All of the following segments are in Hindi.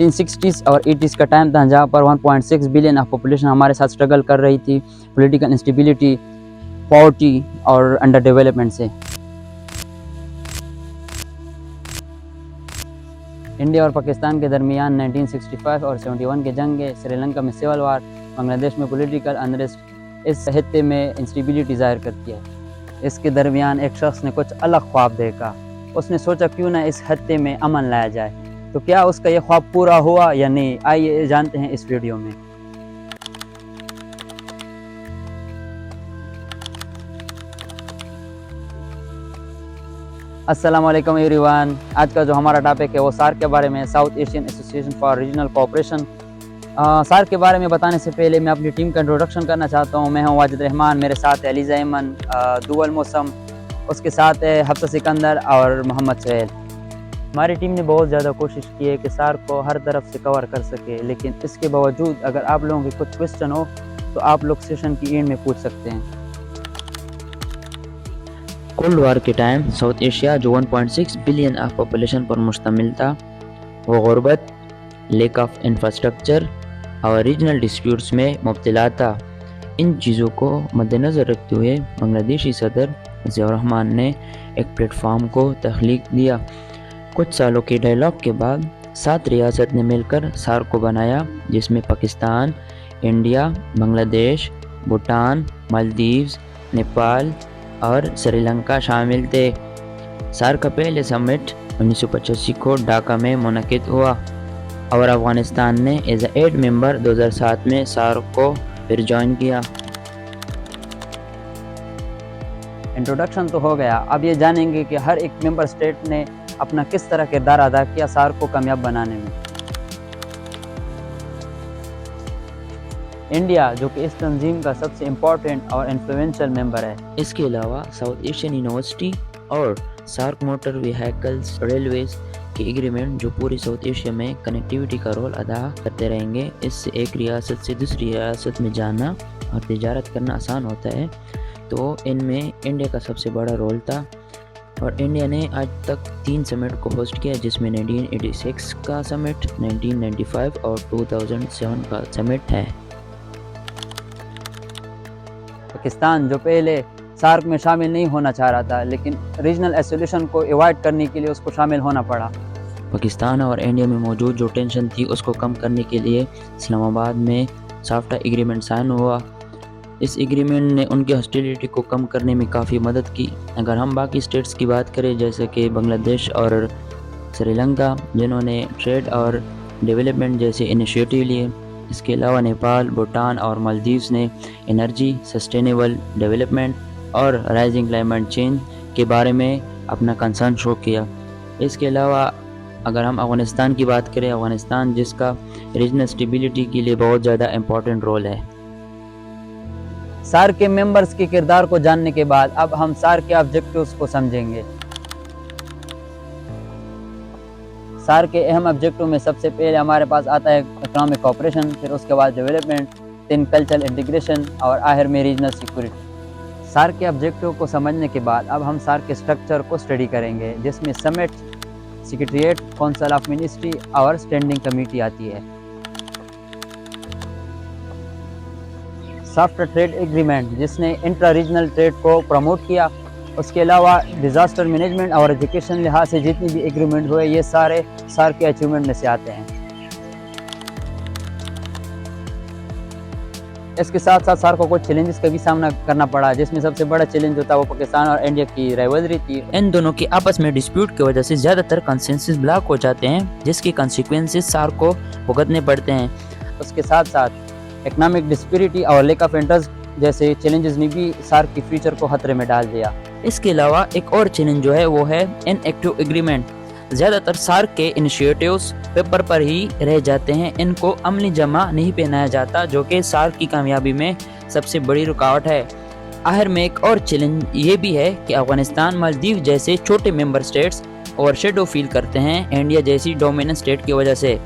1960s और 80s का टाइम था जहाँ पर 1.6 बिलियन ऑफ पॉपुलेशन हमारे साथ स्ट्रगल कर रही थी पॉलिटिकल इंस्टेबिलिटी, पॉवर्टी और अंडर डेवलपमेंट से। इंडिया और पाकिस्तान के दरमियान 1965 और 71 के जंग, श्रीलंका में सिविल वार, बांग्लादेश में पॉलिटिकल अनरेस्ट इस खित्ते में इंस्टेबिलिटी ज़ाहिर करती है। इसके दरमियान एक शख्स ने कुछ अलग ख्वाब देखा। उसने सोचा क्यों ना इस खित्ते में अमन लाया जाए। तो क्या उसका ये ख्वाब पूरा हुआ या नहीं, आइए जानते हैं इस वीडियो में। अस्सलाम वालेकुम एवरीवन। आज का जो हमारा टॉपिक है वो सार्क के बारे में, South Asian Association for Regional Cooperation. SAARC के बारे में बताने से पहले मैं अपनी टीम का इंट्रोडक्शन करना चाहता हूँ। मैं हूँ वाजिद रहमान, मेरे साथ है अलीज़ा ऐमन, दुवल मौसम, उसके साथ है हफ्सा सिकंदर और मोहम्मद सुहेल। हमारी टीम ने बहुत ज़्यादा कोशिश की है कि सार्क को हर तरफ से कवर कर सके, लेकिन इसके बावजूद अगर आप लोगों के कुछ क्वेश्चन हो तो आप लोग सेशन की एंड में पूछ सकते हैं। कोल्ड वार के टाइम साउथ एशिया जो 1.6 बिलियन ऑफ पॉपुलेशन पर मुश्तमिल था, वो गुर्बत, लैक ऑफ इंफ्रास्ट्रक्चर और रीजनल डिस्प्यूट्स में मुब्तला था। इन चीज़ों को मद्देनज़र रखते हुए बांग्लादेशी सदर ज़ियाउर रहमान ने एक प्लेटफार्म को तख्लीक दिया। कुछ सालों के डायलॉग के बाद 7 रियासत ने मिलकर सार्क को बनाया, जिसमें पाकिस्तान, इंडिया, बांग्लादेश, भूटान, मालदीव्स, नेपाल और श्रीलंका शामिल थे। सार्क का पहले समिट 1985 को ढाका में मुनक़िद हुआ और अफ़गानिस्तान ने एज एड मेंबर 2007 में सार्क को फिर ज्वाइन किया। इंट्रोडक्शन तो हो गया, अब ये जानेंगे कि हर एक मेंबर स्टेट ने अपना किस तरह किरदार अदा किया सार्क को कामयाब बनाने में। इंडिया जो कि इस तंजीम का सबसे इम्पोर्टेंट और इन्फ्लुएंशियल मेंबर है। इसके अलावा साउथ एशियन यूनिवर्सिटी और सार्क मोटर व्हीकल्स रेलवेज के एग्रीमेंट जो पूरी साउथ एशिया में कनेक्टिविटी का रोल अदा करते रहेंगे। इससे एक रियासत से दूसरी रियासत में जाना और तिजारत करना आसान होता है। तो इनमें इंडिया का सबसे बड़ा रोल था और इंडिया ने आज तक 3 समिट को होस्ट किया, जिसमें 1986 का समिट, 1995 और 2007 का समिट है। पाकिस्तान जो पहले सार्क में शामिल नहीं होना चाह रहा था, लेकिन रीजनल एसोल्यूशन को अवॉइड करने के लिए उसको शामिल होना पड़ा। पाकिस्तान और इंडिया में मौजूद जो टेंशन थी उसको कम करने के लिए इस्लामाबाद में साफ्टा एग्रीमेंट साइन हुआ। इस एग्रीमेंट ने उनकी हॉस्टिलिटी को कम करने में काफ़ी मदद की। अगर हम बाकी स्टेट्स की बात करें, जैसे कि बांग्लादेश और श्रीलंका, जिन्होंने ट्रेड और डेवलपमेंट जैसे इनिशिएटिव लिए, इसके अलावा नेपाल, भूटान और मालदीव्स ने एनर्जी, सस्टेनेबल डेवलपमेंट और राइजिंग क्लाइमेट चेंज के बारे में अपना कंसर्न शो किया। इसके अलावा अगर हम अफ़गानिस्तान की बात करें, अफ़गानिस्तान जिसका रीजनल स्टेबिलिटी के लिए बहुत ज़्यादा इम्पोर्टेंट रोल है। सार्क के मेंबर्स के किरदार को जानने के बाद अब हम सार्क के ऑब्जेक्टिव्स को समझेंगे। सार्क के अहम ऑब्जेक्टिव में सबसे पहले हमारे पास आता है इकोनॉमिक कोऑपरेशन, फिर उसके बाद डेवलपमेंट, देन कल्चरल इंटीग्रेशन और आखिर में रीजनल सिक्योरिटी। सार्क के ऑब्जेक्टिव को समझने के बाद अब हम सार्क के स्ट्रक्चर को स्टडी करेंगे, जिसमें summit, secretariat, council of ministry और स्टैंडिंग कमेटी आती है। सॉफ्ट ट्रेड एग्रीमेंट जिसने इंट्रा रीजनल ट्रेड को प्रमोट किया। उसके अलावा डिज़ास्टर मैनेजमेंट और एजुकेशन लिहाज से जितनी भी एग्रीमेंट हुए, ये सारे सार्क के अचीवमेंट में से आते हैं। इसके साथ साथ सार्क को कुछ चैलेंजेस का भी सामना करना पड़ा, जिसमें सबसे बड़ा चैलेंज जो था वो पाकिस्तान और इंडिया की राइवलरी थी। इन दोनों की आपस में डिस्प्यूट की वजह से ज़्यादातर कंसेंसस ब्लॉक हो जाते हैं, जिसके कंसिक्वेंसेस सार्क को भुगतने पड़ते हैं। उसके साथ साथ इकोनॉमिक डिस्पैरिटी और लेक ऑफ इंटरेस्ट जैसे चैलेंजेस ने भी सार्क की फ्यूचर को खतरे में डाल दिया। इसके अलावा एक और चैलेंज जो है वो है इनएक्टिव एग्रीमेंट। ज़्यादातर सार्क के इनिशिएटिव्स पेपर पर ही रह जाते हैं, इनको अमली जमा नहीं पहनाया जाता, जो कि सार्क की कामयाबी में सबसे बड़ी रुकावट है। आखिर में एक और चैलेंज ये भी है कि अफगानिस्तान, मालदीव जैसे छोटे मेंबर स्टेट्स ओवरशैडो फील करते हैं इंडिया जैसी डोमिनेंट स्टेट की वजह से।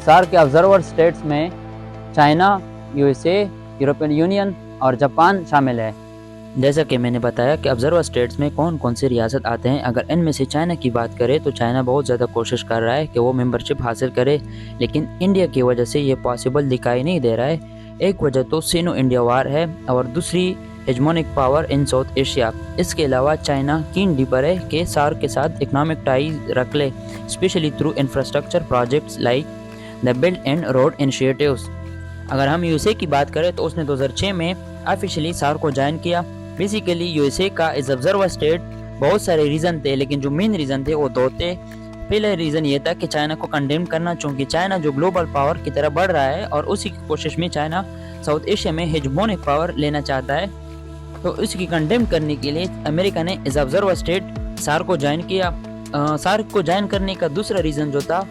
सार्क के ऑब्जर्वर स्टेट्स में चाइना, यूएसए, यूरोपियन यूनियन और जापान शामिल है। जैसा कि मैंने बताया कि ऑब्जर्वर स्टेट्स में कौन कौन से रियासत आते हैं, अगर इनमें से चाइना की बात करें तो चाइना बहुत ज़्यादा कोशिश कर रहा है कि वो मेंबरशिप हासिल करे, लेकिन इंडिया की वजह से ये पॉसिबल दिखाई नहीं दे रहा है। एक वजह तो सिनो इंडिया वार है और दूसरी hegemonic power in south Asia. इसके अलावा चाइना कीन डीपर है कि सार्क के साथ इकोनॉमिक टाइज रख ले, specially through infrastructure projects like the belt and road initiatives. अगर हम यूएसए की बात करें तो उसने 2006 में ऑफिशियली सार्क को ज्वाइन किया। बेसिकली यूएसए का एज ऑब्जर्वर स्टेट बहुत सारे रीज़न थे, लेकिन जो मेन रीज़न थे वो दो थे। पहला रीज़न ये था कि चाइना को कंडेम करना, चूँकि चाइना जो ग्लोबल पावर की तरह बढ़ रहा है और उसी की कोशिश में चाइना साउथ एशिया में हेजमोनिक पावर लेना चाहता है, तो इसकी कंडेम करने के लिए अमेरिका ने एज ऑब्जर्वर स्टेट सार्क को ज्वाइन किया। सार्क को ज्वाइन करने का दूसरा रीज़न जो था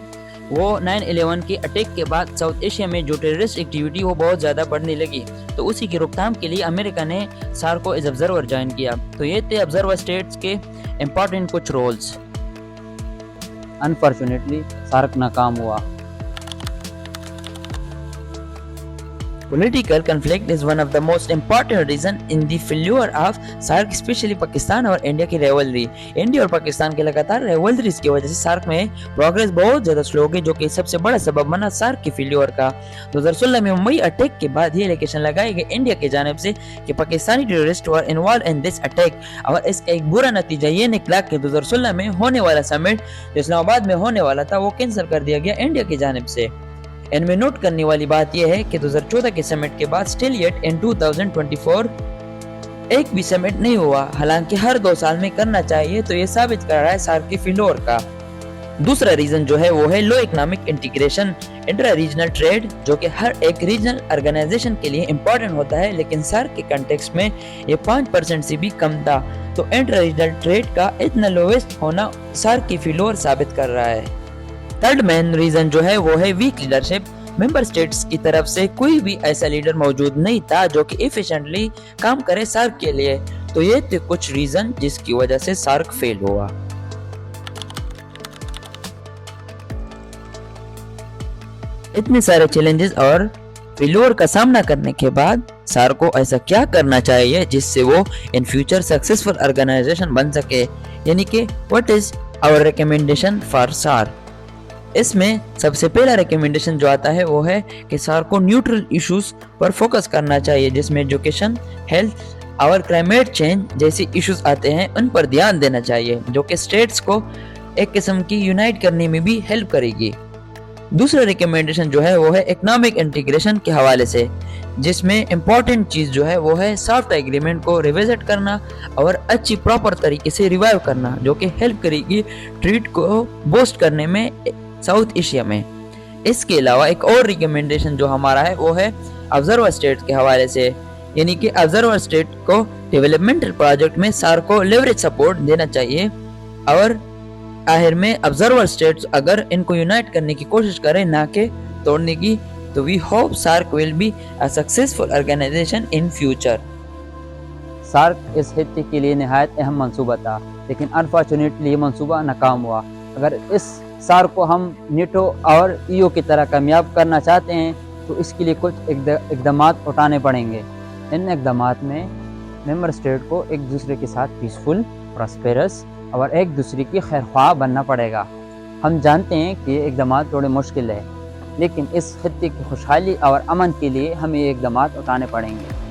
वो 9/11 के अटैक के बाद साउथ एशिया में जो टेररिस्ट एक्टिविटी वो बहुत ज़्यादा बढ़ने लगी, तो उसी की रोकथाम के लिए अमेरिका ने सार्क को एज ऑब्जर्वर ज्वाइन किया। तो ये थे ऑब्जर्वर स्टेट्स के इम्पॉर्टेंट कुछ रोल्स। अनफॉर्चुनेटली सार्क नाकाम हुआ। Political conflict is one of the most important reason in the failure of SAARC, especially Pakistan और इंडिया की rivalry। इंडिया और पाकिस्तान के लगातार rivalries की वजह से SAARC में प्रोग्रेस बहुत ज़्यादा स्लो हो गई, जो कि सबसे बड़ा सबब बना SAARC की फेल्योर का। 2016 में मुंबई अटैक के बाद ये एलिगेशन लगाई गई इंडिया की जानिब से कि Pakistani terrorist were involve in this attack, और इसका एक बुरा नतीजा ये निकला कि 2016 में होने वाला समिट जो इस्लामाबाद में होने वाला था वो कैंसिल कर दिया गया इंडिया की जानिब से। इनमें नोट करने वाली बात यह है कि 2014 के समिट के बाद स्टिल येट इन 2024 एक भी समिट नहीं हुआ, हालांकि हर 2 साल में करना चाहिए, तो ये साबित कर रहा है सार्क की फेल्योर का। दूसरा रीजन जो है वो है low economic integration, intra regional trade, जो कि हर एक रीजनल ऑर्गेनाइजेशन के लिए इम्पोर्टेंट होता है, लेकिन सार्क के कंटेक्स्ट में ये 5% से भी कम था। तो इंट्रा रीजनल ट्रेड का इतना लोवेस्ट होना सार्क की फेल्योर साबित कर रहा है। थर्ड मेन रीजन जो है वो है वीक लीडरशिप। मेंबर स्टेट्स की तरफ से कोई भी ऐसा लीडर मौजूद नहीं था जो कि एफिशिएंटली काम करे सार्क के लिए। तो ये थे कुछ रीजन जिसकी वजह से सार्क फेल हुआ। इतने सारे चैलेंजेस और फेल्योर का सामना करने के बाद सार्क को ऐसा क्या करना चाहिए जिससे वो इन फ्यूचर सक्सेसफुल ऑर्गेनाइजेशन बन सके, यानी कि what is our recommendation for SAARC. इसमें सबसे पहला रिकमेंडेशन जो आता है वो है कि सार्क को न्यूट्रल इश्यूज पर फोकस करना चाहिए, जिसमें एजुकेशन, हेल्थ और क्लाइमेट चेंज जैसे इश्यूज आते हैं, उन पर ध्यान देना चाहिए, जो कि स्टेट्स को एक किस्म की यूनाइट करने में भी हेल्प करेगी। दूसरा रिकमेंडेशन जो है वो है इकोनॉमिक इंटीग्रेशन के हवाले से, जिसमें इम्पोर्टेंट चीज़ जो है वो है सॉफ्ट एग्रीमेंट को रिविजिट करना और अच्छी प्रॉपर तरीके से रिवाइव करना, जो कि हेल्प करेगी ट्रेड को बूस्ट करने में साउथ एशिया में। इसके अलावा एक और रिकमेंडेशन जो हमारा है वो है ऑब्जर्वर स्टेट के हवाले से, यानी कि ऑब्जर्वर स्टेट को डेवलपमेंटल प्रोजेक्ट में सार्क को लेवरेज सपोर्ट देना चाहिए, और आखिर में ऑब्जर्वर स्टेट्स अगर इनको यूनाइट करने की कोशिश करें ना कि तोड़ने की, तो we hope SAARC will be a successful organisation in future. SAARC इस खित्ते के लिए नहायत अहम मंसूबा था, लेकिन अनफॉर्चुनेटली ये मंसूबा नाकाम हुआ। अगर इस सार्क को हम नेटो और ईओ की तरह कामयाब करना चाहते हैं तो इसके लिए कुछ इकदामात उठाने पड़ेंगे। इन इकदामात में मेंबर स्टेट को एक दूसरे के साथ पीसफुल, प्रॉस्पेरस और एक दूसरे की खैरख्वाह बनना पड़ेगा। हम जानते हैं कि ये इकदामात थोड़े मुश्किल है, लेकिन इस खित्ते की खुशहाली और अमन के लिए हमें ये इकदामात उठाने पड़ेंगे।